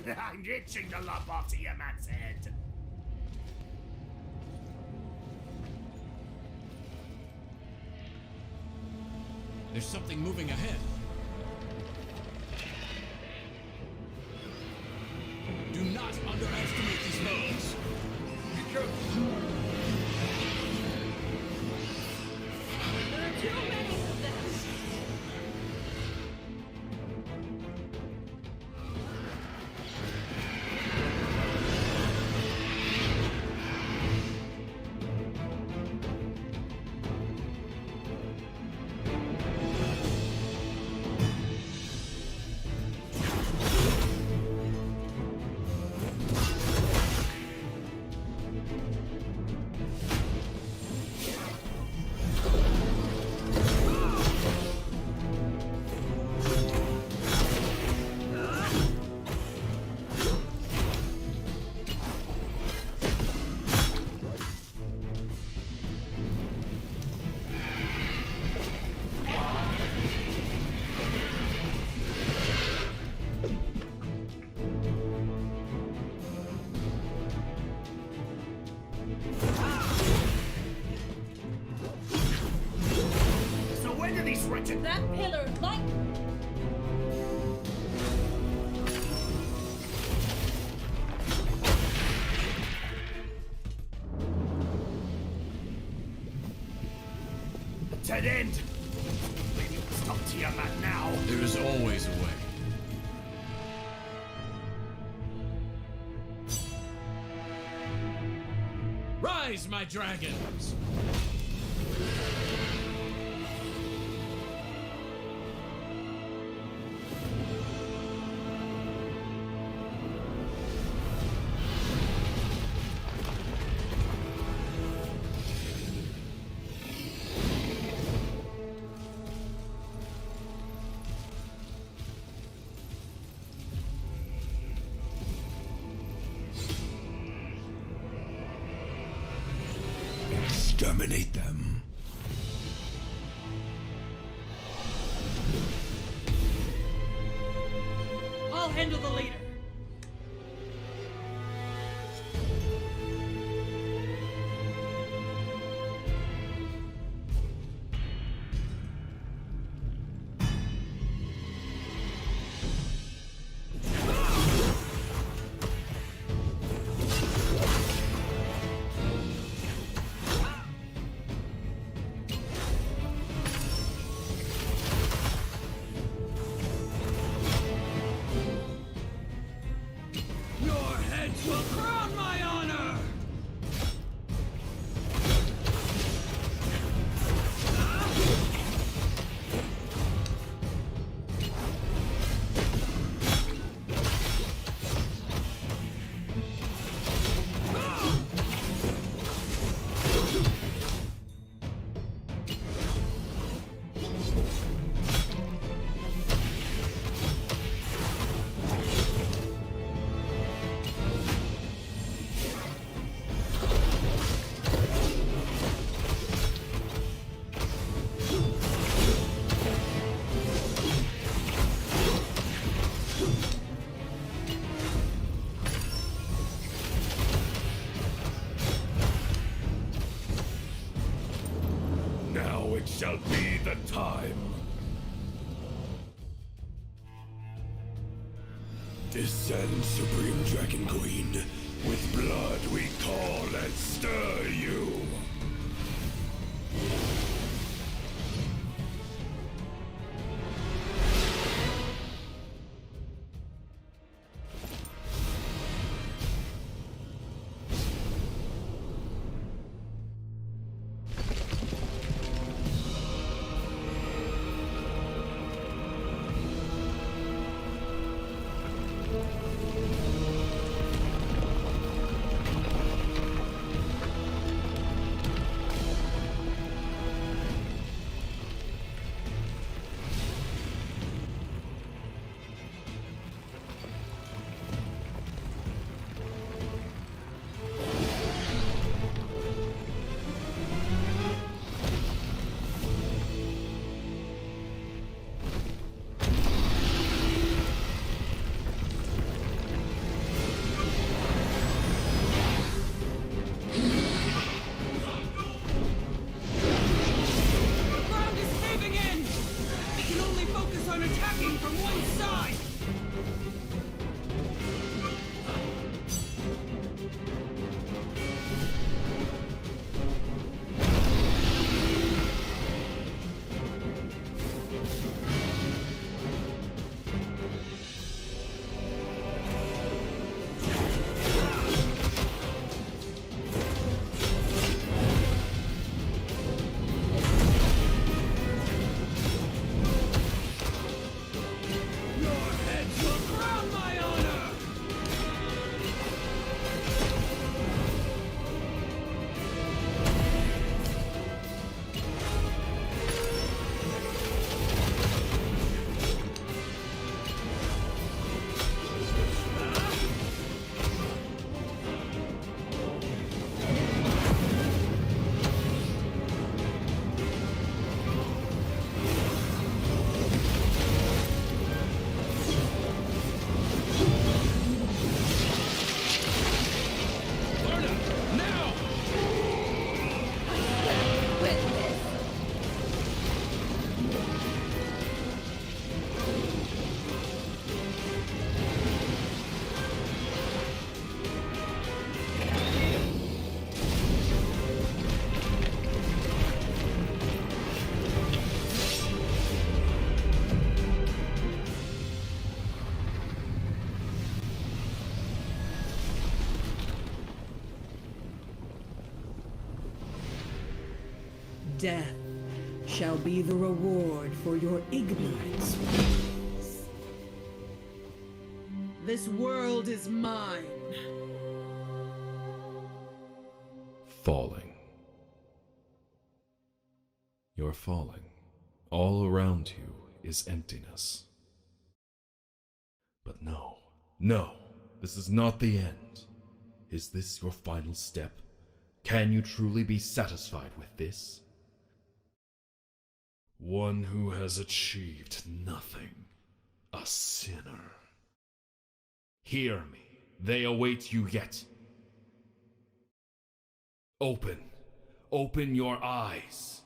I'm itching to lop off to your man's head. There's something moving ahead. Do not underestimate these foes. Be careful. There are too many of them. That pillar, like... A dead end! Maybe we'll stop Tiamat now. There is always a way. Rise, my dragons! Exterminate them. I'll handle the leader. Shall be the time. Descend, Supreme Dragon Queen. With blood we call and stir you. death shall be the reward for your ignorance. This world is mine. Falling. You're falling. All around you is emptiness. But no, no, this is not the end. Is this your final step? Can you truly be satisfied with this? One who has achieved nothing. A sinner. Hear me. They await you yet. Open. Open your eyes.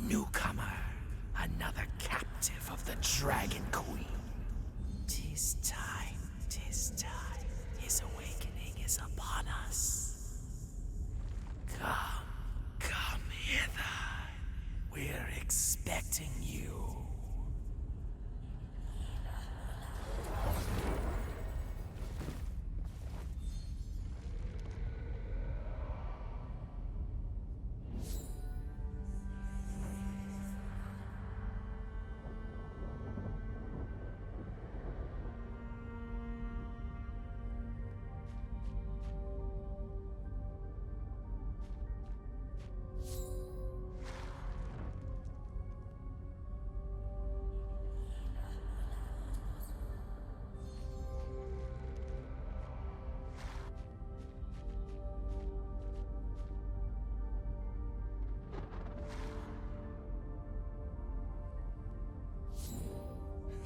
Newcomer, another captive of the Dragon Queen. 'Tis time, 'tis time. His awakening is upon us. Come, come hither. We're expecting you.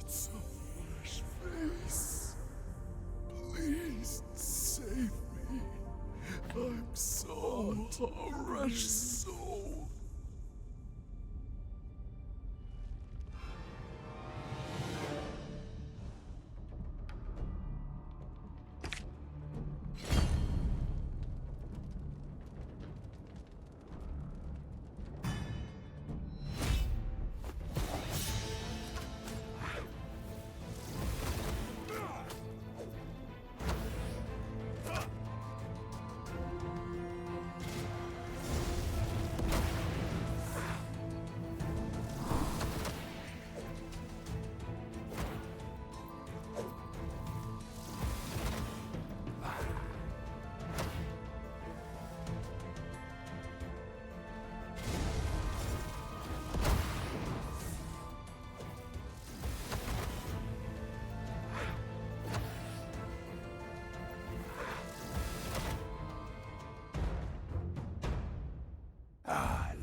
It's a fresh face. Please save me. I'm so fresh soul.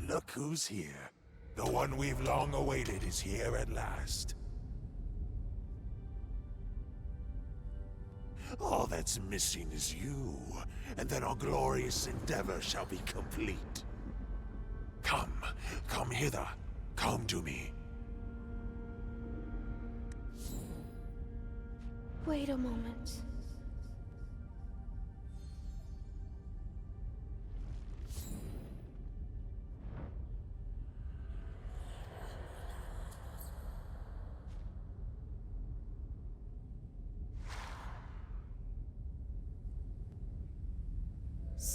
Look who's here. The one we've long awaited is here at last. All that's missing is you, and then our glorious endeavor shall be complete. Come, come hither. Come to me. Wait a moment.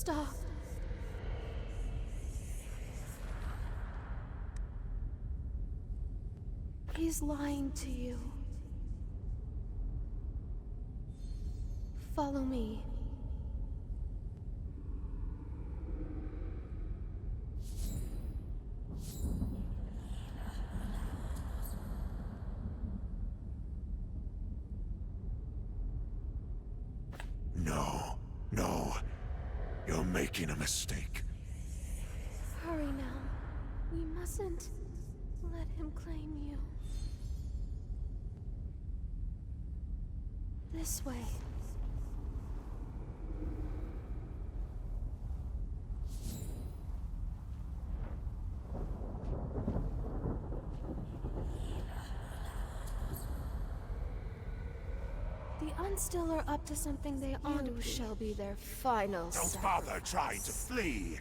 Stop. He's lying to you. Follow me. No, no. You're making a mistake. Hurry now. We mustn't let him claim you. This way. The Unstill are up to something they ought to be. You shall be their final Don't bother trying to flee.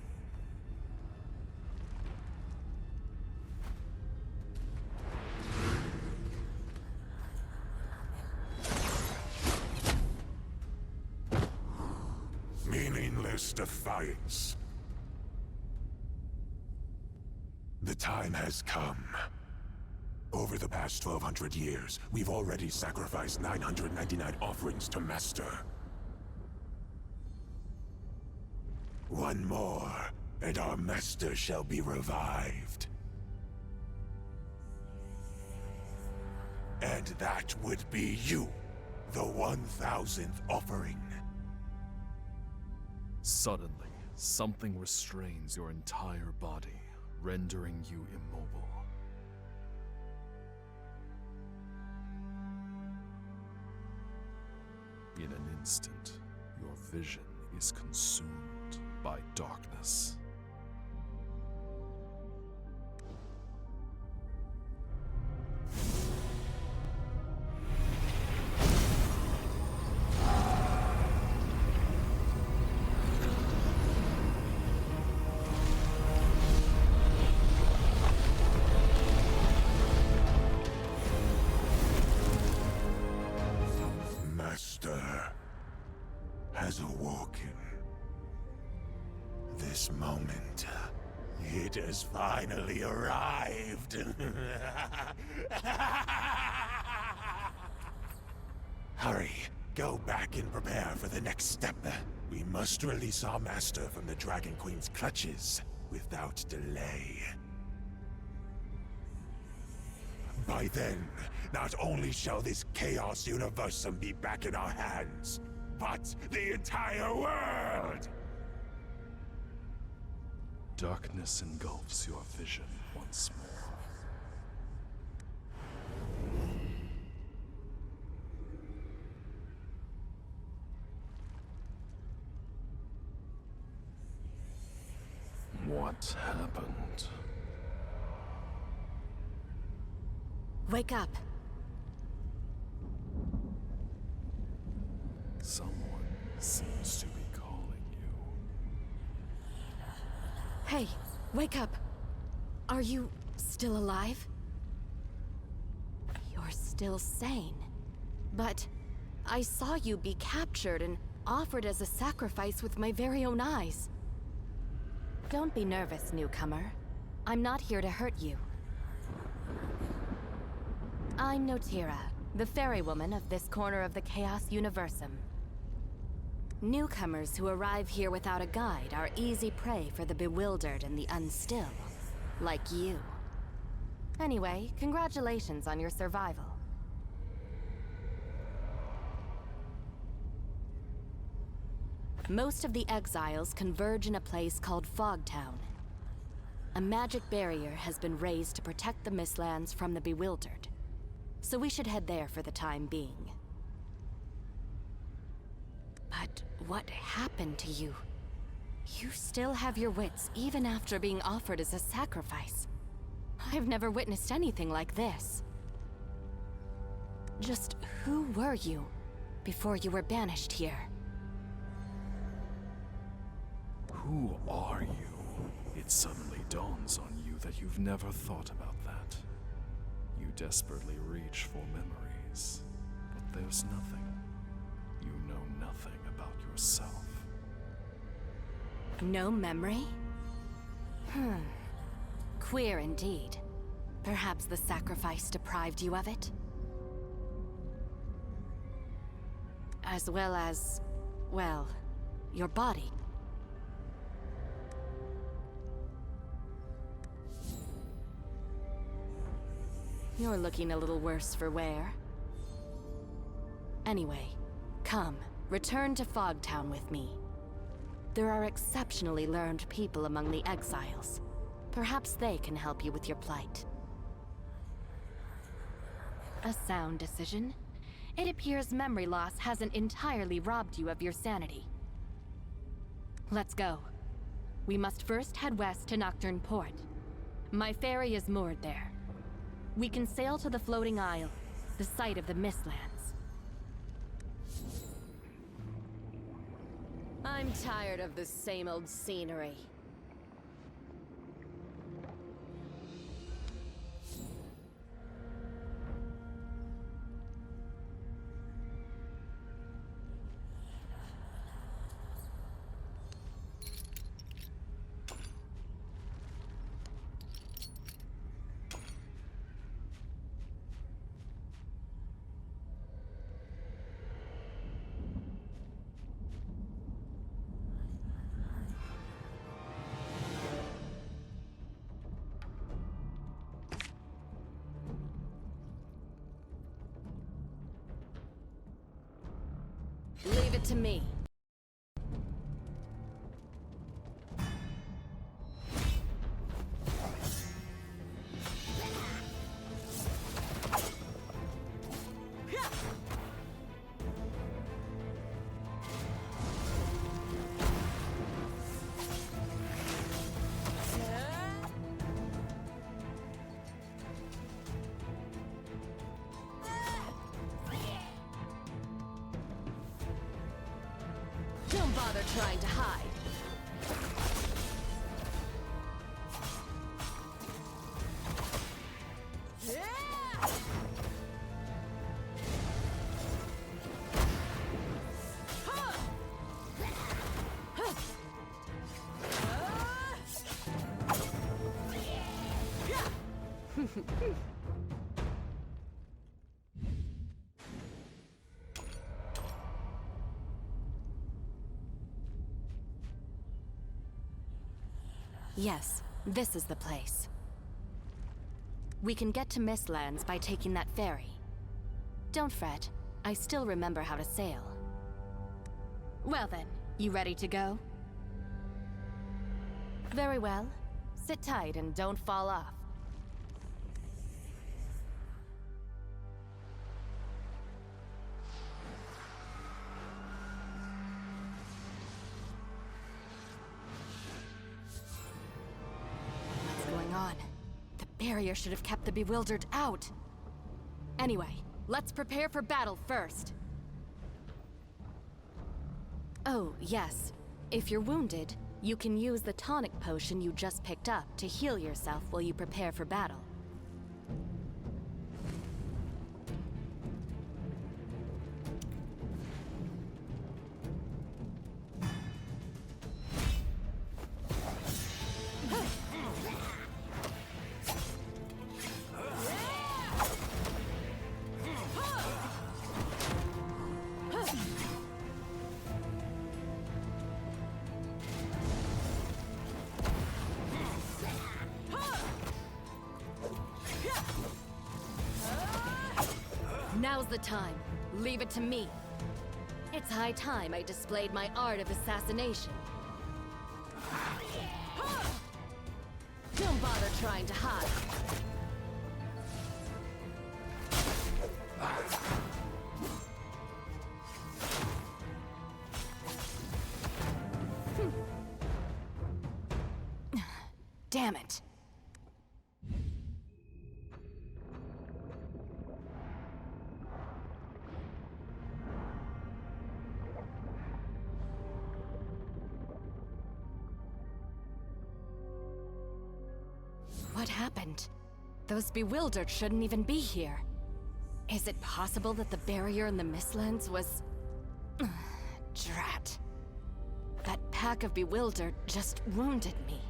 Meaningless defiance. The time has come. Over the past 1,200 years, we've already sacrificed 999 offerings to Master. One more, and our Master shall be revived. And that would be you, the 1,000th offering. Suddenly, something restrains your entire body, rendering you immobile. In an instant, your vision is consumed by darkness. Has awoken. This moment, it has finally arrived. Hurry, go back and prepare for the next step. We must release our master from the Dragon Queen's clutches without delay. By then, not only shall this Chaos Universum be back in our hands, but the entire world! Darkness engulfs your vision once more. What happened? Wake up. Someone seems to be calling you. Hey, wake up. Are you still alive? You're still sane. But I saw you be captured and offered as a sacrifice with my very own eyes. Don't be nervous, newcomer. I'm not here to hurt you. I'm Notira, the fairy woman of this corner of the Chaos Universum. Newcomers who arrive here without a guide are easy prey for the bewildered and the unstill, like you. Anyway, congratulations on your survival. Most of the exiles converge in a place called Fogtown. A magic barrier has been raised to protect the Mistlands from the bewildered, so we should head there for the time being. But what happened to you? You still have your wits even after being offered as a sacrifice. I've never witnessed anything like this. Just who were you before you were banished here? Who are you? It suddenly dawns on you that you've never thought about that. You desperately reach for memories, but there's nothing. You know nothing about yourself. No memory? Queer indeed. Perhaps the sacrifice deprived you of it? As well as, well, your body. You're looking a little worse for wear. Anyway, come, return to Fogtown with me. There are exceptionally learned people among the exiles. Perhaps they can help you with your plight. A sound decision. It appears memory loss hasn't entirely robbed you of your sanity. Let's go. We must first head west to Nocturne Port. My ferry is moored there. We can sail to the floating isle, the site of the Mistlands. I'm tired of the same old scenery. Leave it to me. Don't bother trying to hide. Yes, this is the place. We can get to Mistlands by taking that ferry. Don't fret, I still remember how to sail. Well then, you ready to go? Very well. Sit tight and don't fall off. The barrier should have kept the bewildered out. Anyway, let's prepare for battle first. Oh, yes. If you're wounded, you can use the tonic potion you just picked up to heal yourself while you prepare for battle. Now's the time. Leave it to me. It's high time I displayed my art of assassination. Don't bother trying to hide. Damn it. What happened? Those bewildered shouldn't even be here. Is it possible that the barrier in the Mistlands was... Drat. That pack of bewildered just wounded me.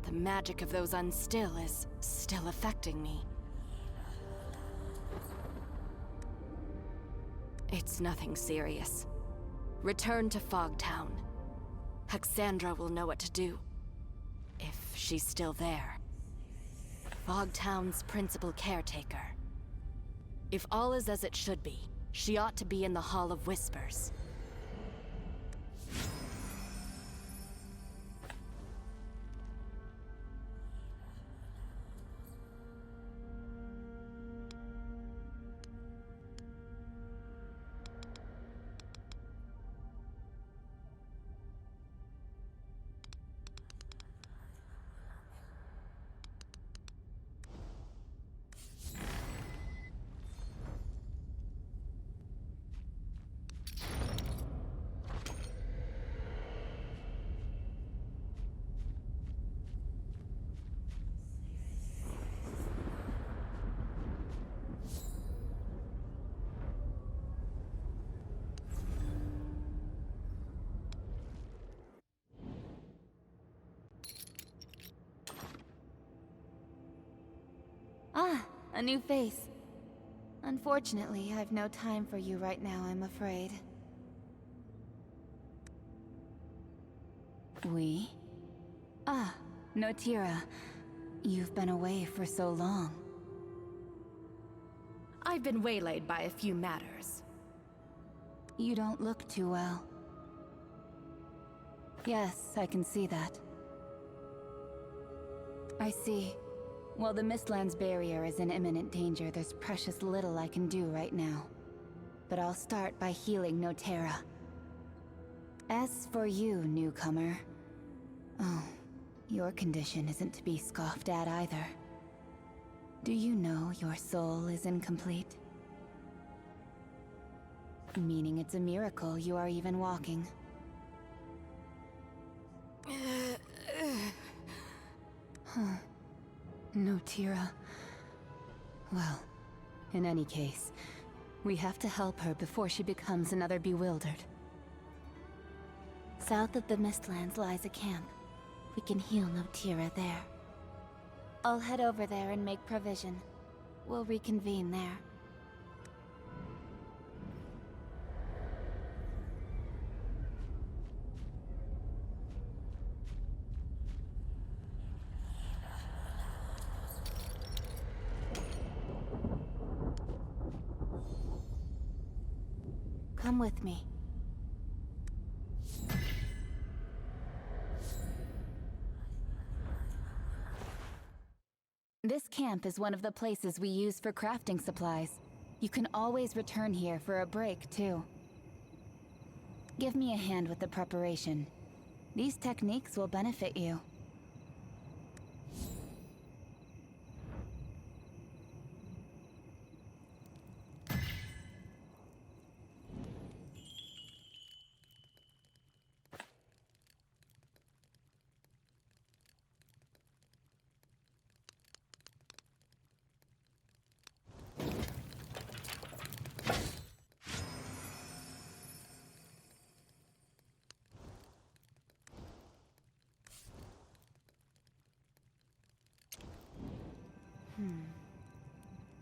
The magic of those unstill is still affecting me. It's nothing serious. Return to Fogtown. Hexandra will know what to do. If she's still there. Fogtown's principal caretaker. If all is as it should be, she ought to be in the Hall of Whispers. Ah, a new face. Unfortunately, I've no time for you right now, I'm afraid. We? Ah, Notira. You've been away for so long. I've been waylaid by a few matters. You don't look too well. Yes, I can see that. I see. While the Mistlands barrier is in imminent danger, there's precious little I can do right now. But I'll start by healing Notera. As for you, newcomer... Oh, your condition isn't to be scoffed at either. Do you know your soul is incomplete? Meaning it's a miracle you are even walking. Huh. Notira. Well, in any case, we have to help her before she becomes another bewildered. South of the Mistlands lies a camp. We can heal Notira there. I'll head over there and make provision. We'll reconvene there. Come with me. This camp is one of the places we use for crafting supplies. You can always return here for a break, too. Give me a hand with the preparation. These techniques will benefit you.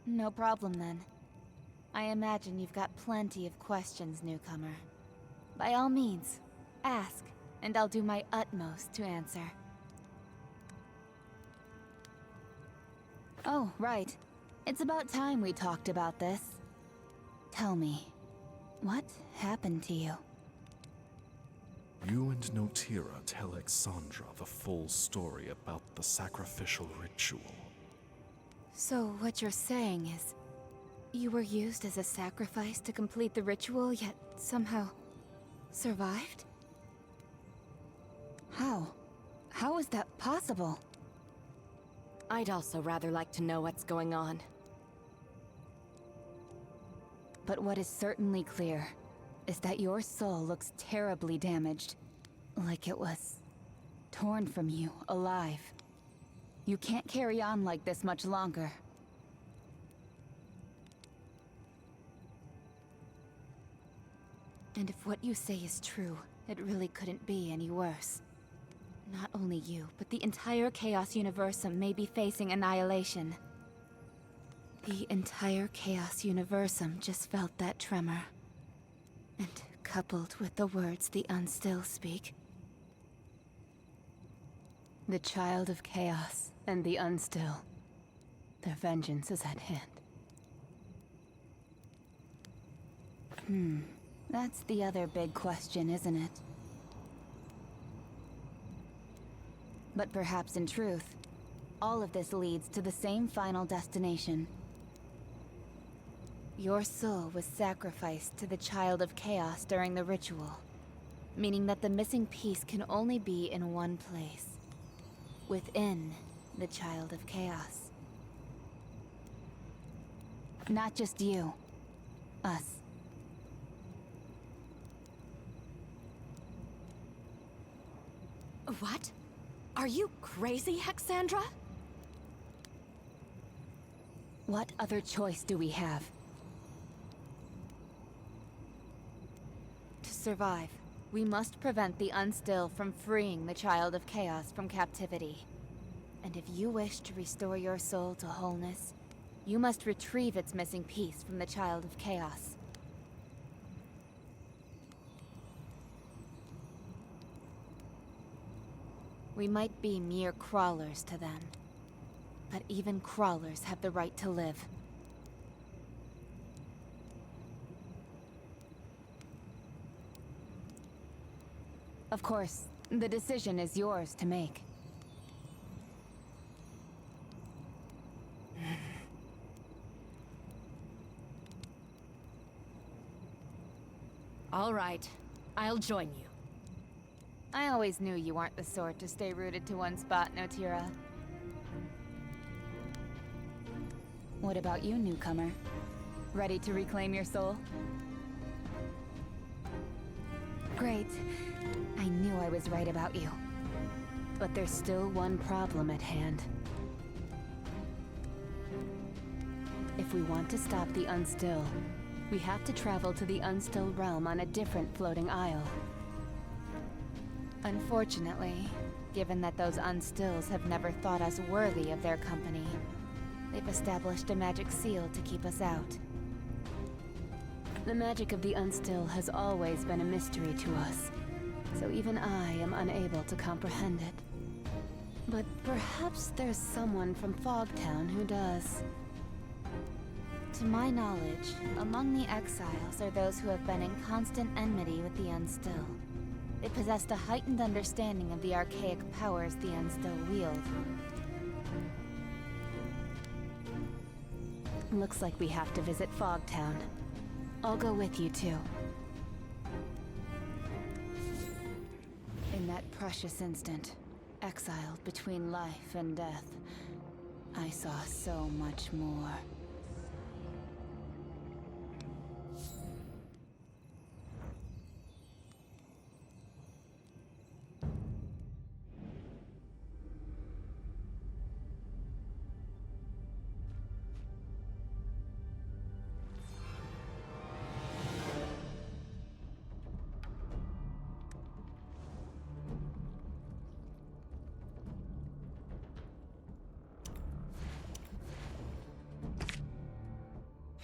No problem then. I imagine you've got plenty of questions, newcomer. By all means, ask, and I'll do my utmost to answer. Oh, right. It's about time we talked about this. Tell me, what happened to you? You and Notira tell Exandra the full story about the sacrificial ritual. So what you're saying is, you were used as a sacrifice to complete the ritual, yet somehow survived? How? How is that possible? I'd also rather like to know what's going on. But what is certainly clear is that your soul looks terribly damaged. Like it was torn from you, alive. You can't carry on like this much longer. And if what you say is true, It really couldn't be any worse. Not only you, but the entire Chaos Universum may be facing annihilation. The entire Chaos Universum just felt that tremor. And coupled with the words the Unstill speak. The Child of Chaos and the Unstill. Their vengeance is at hand. That's the other big question, isn't it? But perhaps in truth, all of this leads to the same final destination. Your soul was sacrificed to the Child of Chaos during the ritual, meaning that the missing piece can only be in one place. Within the Child of Chaos. Not just you. Us. What? Are you crazy, Hexandra? What other choice do we have? To survive, we must prevent the Unstill from freeing the Child of Chaos from captivity. And if you wish to restore your soul to wholeness, you must retrieve its missing piece from the Child of Chaos. We might be mere crawlers to them, but even crawlers have the right to live. Of course, the decision is yours to make. All right, I'll join you. I always knew you weren't the sort to stay rooted to one spot, Notira. What about you, newcomer? Ready to reclaim your soul? Great. I knew I was right about you. But there's still one problem at hand. If we want to stop the Unstill, we have to travel to the Unstill realm on a different floating isle. Unfortunately, given that those Unstills have never thought us worthy of their company, they've established a magic seal to keep us out. The magic of the Unstill has always been a mystery to us, so even I am unable to comprehend it. But perhaps there's someone from Fogtown who does. To my knowledge, among the exiles are those who have been in constant enmity with the Unstill. They possessed a heightened understanding of the archaic powers the Unstill wield. Looks like we have to visit Fogtown. I'll go with you too. In that precious instant, exiled between life and death, I saw so much more.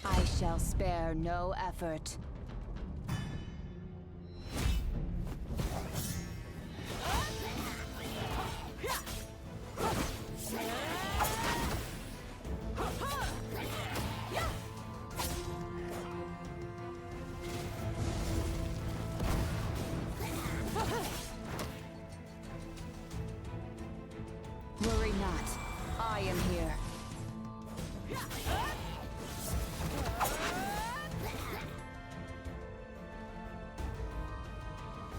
I shall spare no effort. Worry not. I am here.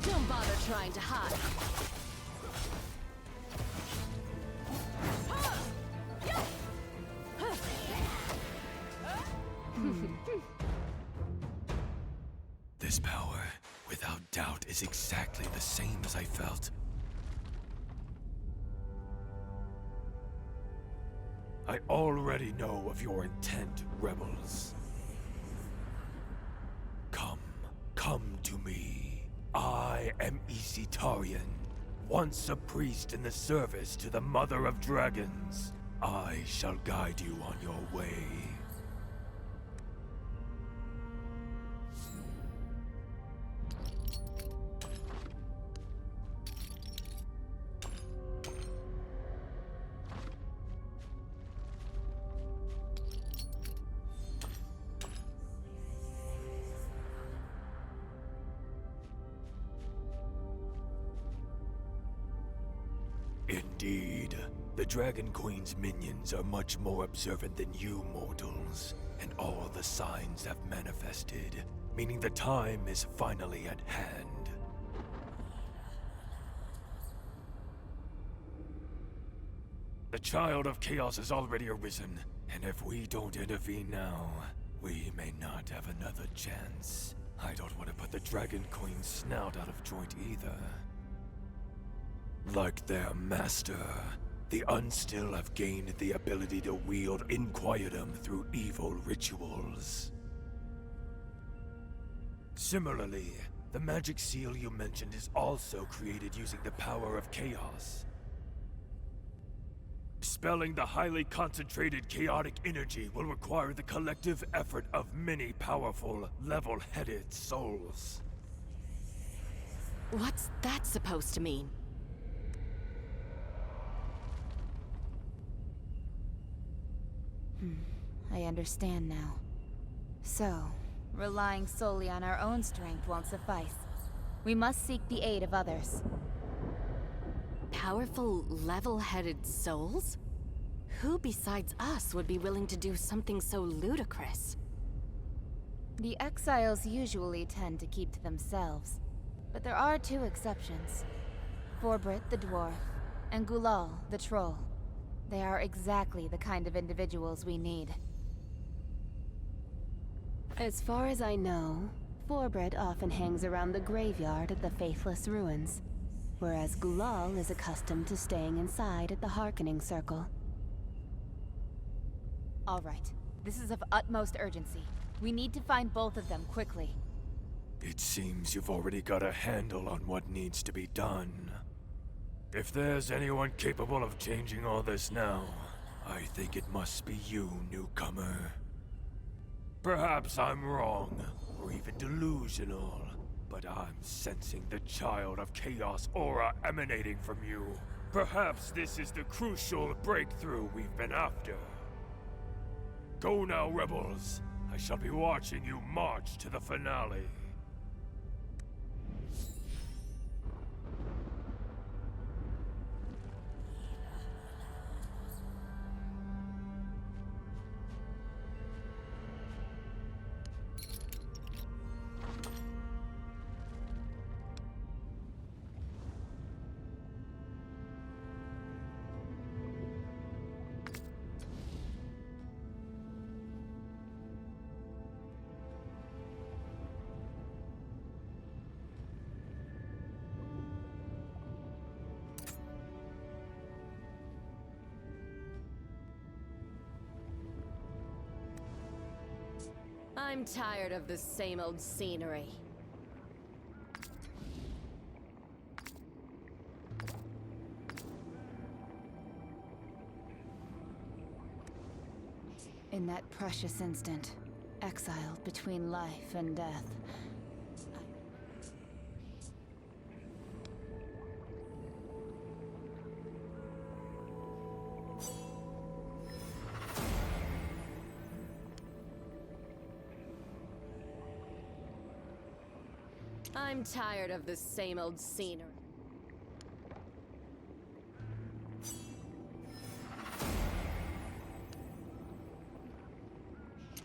Don't bother trying to hide. This power, without doubt, is exactly the same as I felt. I already know of your intent, rebels. Come to me. I I am Isitarian, once a priest in the service to the Mother of Dragons. I shall guide you on your way. Indeed. The Dragon Queen's minions are much more observant than you mortals, and all the signs have manifested, meaning the time is finally at hand. The Child of Chaos has already arisen, and if we don't intervene now, we may not have another chance. I don't want to put the Dragon Queen's snout out of joint either. Like their master, the Unstill have gained the ability to wield Inquietum through evil rituals. Similarly, the magic seal you mentioned is also created using the power of chaos. Dispelling the highly concentrated chaotic energy will require the collective effort of many powerful, level-headed souls. What's that supposed to mean? I understand now. So, relying solely on our own strength won't suffice. We must seek the aid of others. Powerful, level-headed souls? Who besides us would be willing to do something so ludicrous? The exiles usually tend to keep to themselves, but there are two exceptions. Forbrit the dwarf, and Gulal the troll. They are exactly the kind of individuals we need. As far as I know, Forbrit often hangs around the graveyard at the Faithless Ruins, whereas Gulal is accustomed to staying inside at the Harkening Circle. All right. This is of utmost urgency. We need to find both of them quickly. It seems you've already got a handle on what needs to be done. If there's anyone capable of changing all this now, I think it must be you, newcomer. Perhaps I'm wrong, or even delusional, but I'm sensing the Child of Chaos aura emanating from you. Perhaps this is the crucial breakthrough we've been after. Go now, rebels. I shall be watching you march to the finale. I'm tired of the same old scenery. In that precious instant, exiled between life and death, I'm tired of the same old scenery.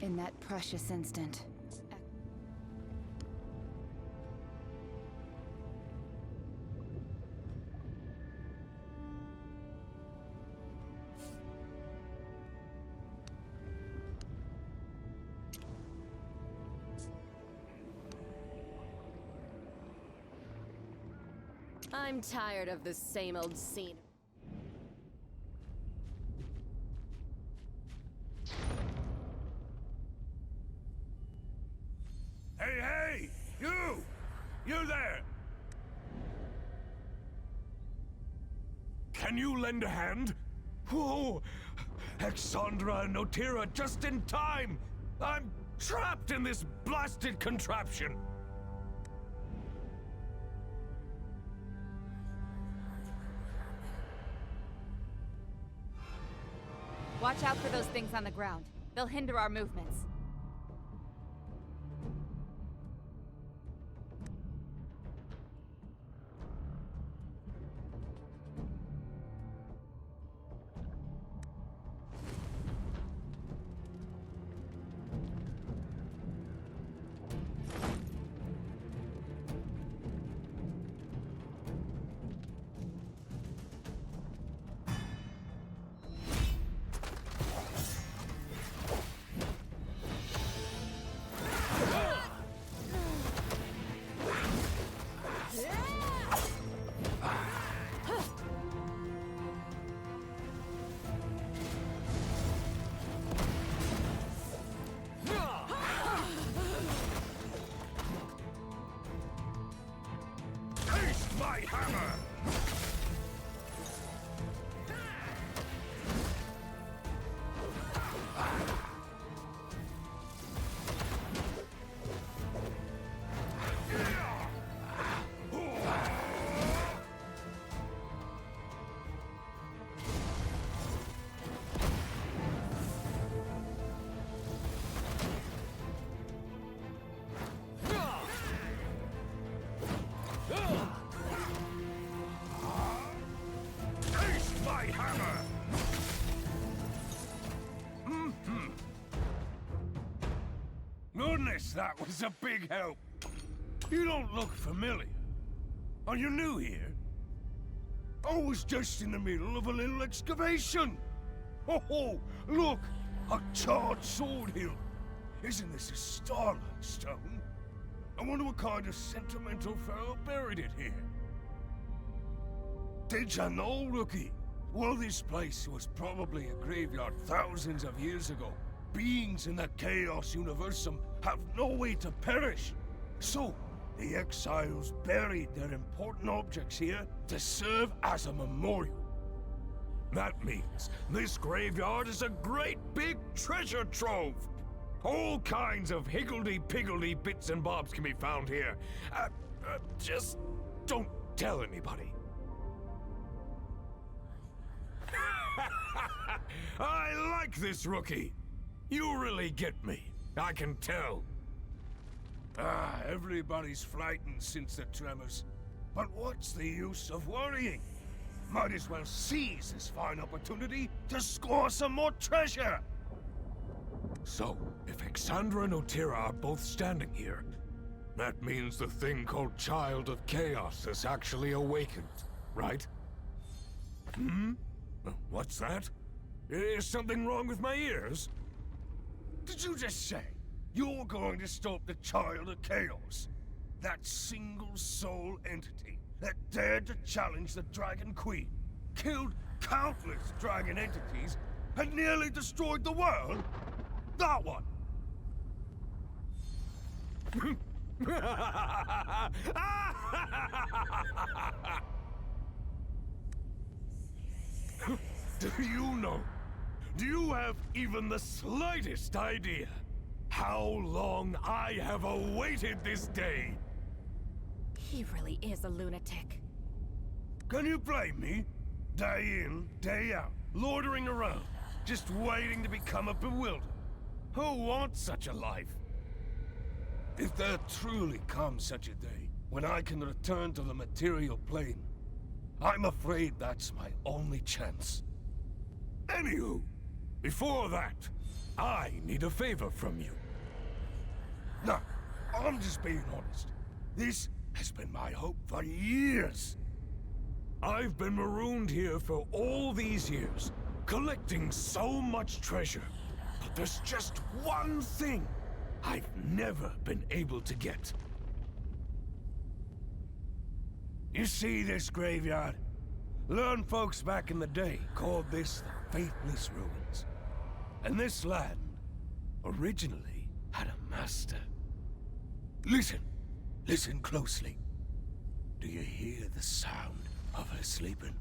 in that precious instant. I'm tired of the same old scene. Hey, hey! You! You there! Can you lend a hand? Whoa! Exandra and Notira just in time! I'm trapped in this blasted contraption! Watch out for those things on the ground. They'll hinder our movements. Goodness, that was a big help. You don't look familiar. Are you new here? I was just in the middle of a little excavation. Oh, look, a charred sword hilt. Isn't this a starlight stone? I wonder what kind of sentimental fellow buried it here. Did you know, rookie? Well, this place was probably a graveyard thousands of years ago. Beings in the Chaos Universum have no way to perish. So, the exiles buried their important objects here to serve as a memorial. That means this graveyard is a great big treasure trove. All kinds of higgledy-piggledy bits and bobs can be found here. Just don't tell anybody. I like this rookie. You really get me. I can tell. Everybody's frightened since the tremors. But what's the use of worrying? Might as well seize this fine opportunity to score some more treasure. So, if Exandra and Notira are both standing here, that means the thing called Child of Chaos has actually awakened, right? What's that? Is something wrong with my ears? Did you just say you're going to stop the Child of Chaos? That single-soul entity that dared to challenge the Dragon Queen, killed countless dragon entities, and nearly destroyed the world? That one! Do you know? Do you have even the slightest idea how long I have awaited this day? He really is a lunatic. Can you blame me? Day in, day out, loitering around, just waiting to become a bewildered. Who wants such a life? If there truly comes such a day when I can return to the material plane, I'm afraid that's my only chance. Anywho, before that, I need a favor from you. No, I'm just being honest. This has been my hope for years. I've been marooned here for all these years, collecting so much treasure. But there's just one thing I've never been able to get. You see this graveyard? Learned folks back in the day called this the Faithless Ruins. And this land originally had a master. Listen. Listen closely. Do you hear the sound of her sleeping?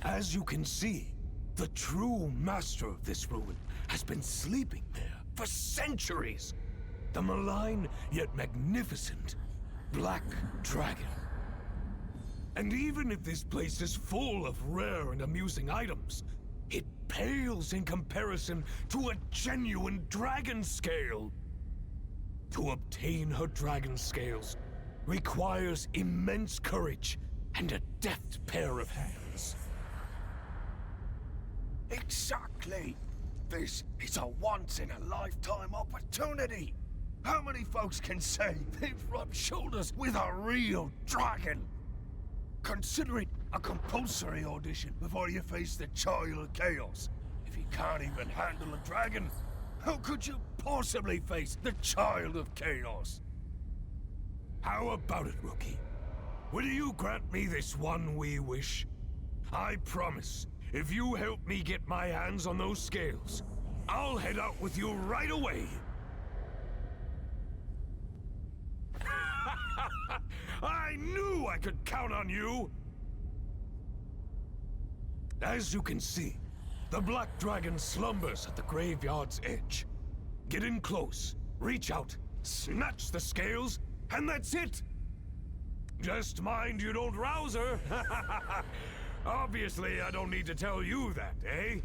As you can see, the true master of this ruin has been sleeping there for centuries. The malign yet magnificent Black Dragon. And even if this place is full of rare and amusing items, it pales in comparison to a genuine dragon scale. To obtain her dragon scales requires immense courage and a deft pair of hands. Exactly! This is a once-in-a-lifetime opportunity! How many folks can say they've rubbed shoulders with a real dragon? Consider it a compulsory audition before you face the Child of Chaos. If you can't even handle a dragon, how could you possibly face the Child of Chaos? How about it, rookie? Will you grant me this one wee wish? I promise, if you help me get my hands on those scales, I'll head out with you right away. I knew I could count on you! As you can see, the Black Dragon slumbers at the graveyard's edge. Get in close, reach out, snatch the scales, and that's it! Just mind you don't rouse her! Obviously, I don't need to tell you that, eh?